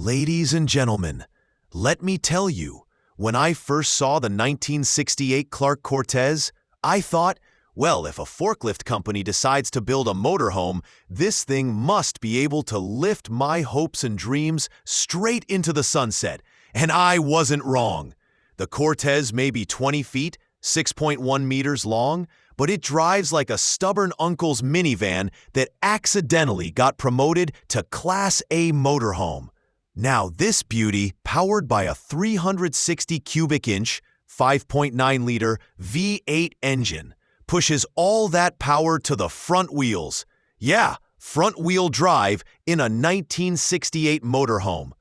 Ladies and gentlemen, let me tell you, when I first saw the 1968 Clark Cortez, I thought, well, if a forklift company decides to build a motorhome, this thing must be able to lift my hopes and dreams straight into the sunset. And I wasn't wrong. The Cortez may be 20 feet, 6.1 meters long, but it drives like a stubborn uncle's minivan that accidentally got promoted to Class A motorhome. Now this beauty, powered by a 360 cubic inch, 5.9 liter V8 engine, pushes all that power to the front wheels. Yeah, front-wheel drive in a 1968 motorhome.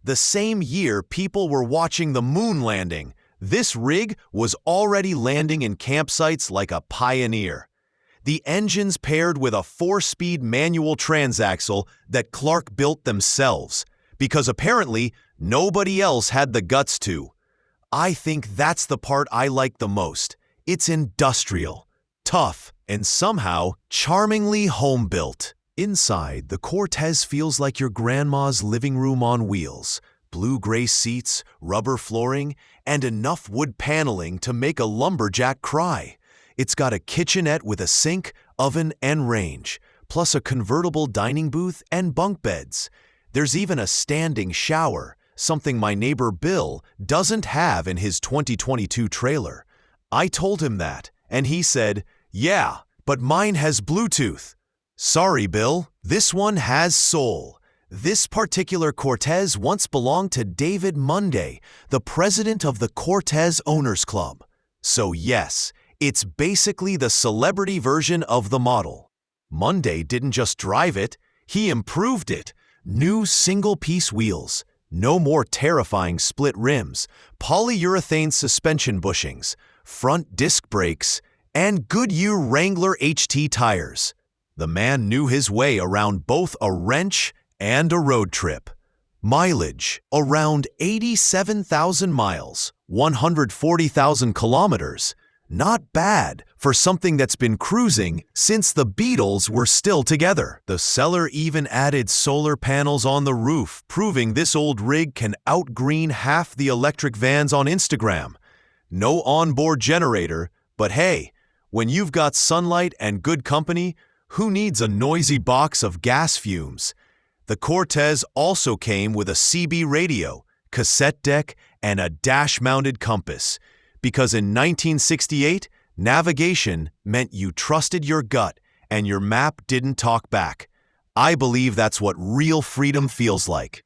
The same year people were watching the moon landing, this rig was already landing in campsites like a pioneer. The engine's paired with a 4-speed manual transaxle that Clark built themselves, because apparently nobody else had the guts to. I think that's the part I like the most. It's industrial, tough, and somehow charmingly home-built. Inside, the Cortez feels like your grandma's living room on wheels. Blue-gray seats, rubber flooring, and enough wood paneling to make a lumberjack cry. It's got a kitchenette with a sink, oven, and range, plus a convertible dining booth and bunk beds. There's even a standing shower, something my neighbor Bill doesn't have in his 2022 trailer. I told him that, and he said, "Yeah, but mine has Bluetooth." Sorry, Bill, this one has soul. This particular Cortez once belonged to David Monday, the president of the Cortez Owners Club. So yes, it's basically the celebrity version of the model. Monday didn't just drive it, he improved it. New single-piece wheels, no more terrifying split rims, polyurethane suspension bushings, front disc brakes, and Goodyear Wrangler HT tires. The man knew his way around both a wrench and a road trip. Mileage, around 87,000 miles, 140,000 kilometers. Not bad for something that's been cruising since the Beatles were still together. The seller even added solar panels on the roof, proving this old rig can outgreen half the electric vans on Instagram. No onboard generator, but hey, when you've got sunlight and good company, who needs a noisy box of gas fumes? The Cortez also came with a CB radio, cassette deck, and a dash-mounted compass. Because in 1968, navigation meant you trusted your gut and your map didn't talk back. I believe that's what real freedom feels like.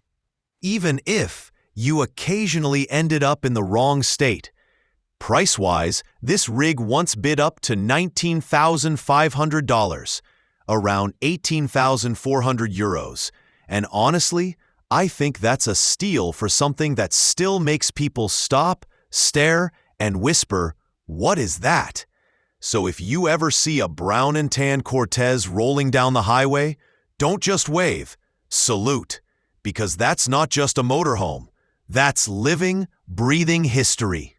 Even if you occasionally ended up in the wrong state. Price-wise, this rig once bid up to $19,500, around 18,400 euros. And honestly, I think that's a steal for something that still makes people stop, stare, and whisper, "What is that?" So if you ever see a brown and tan Cortez rolling down the highway, don't just wave, salute, because that's not just a motorhome. That's living, breathing history.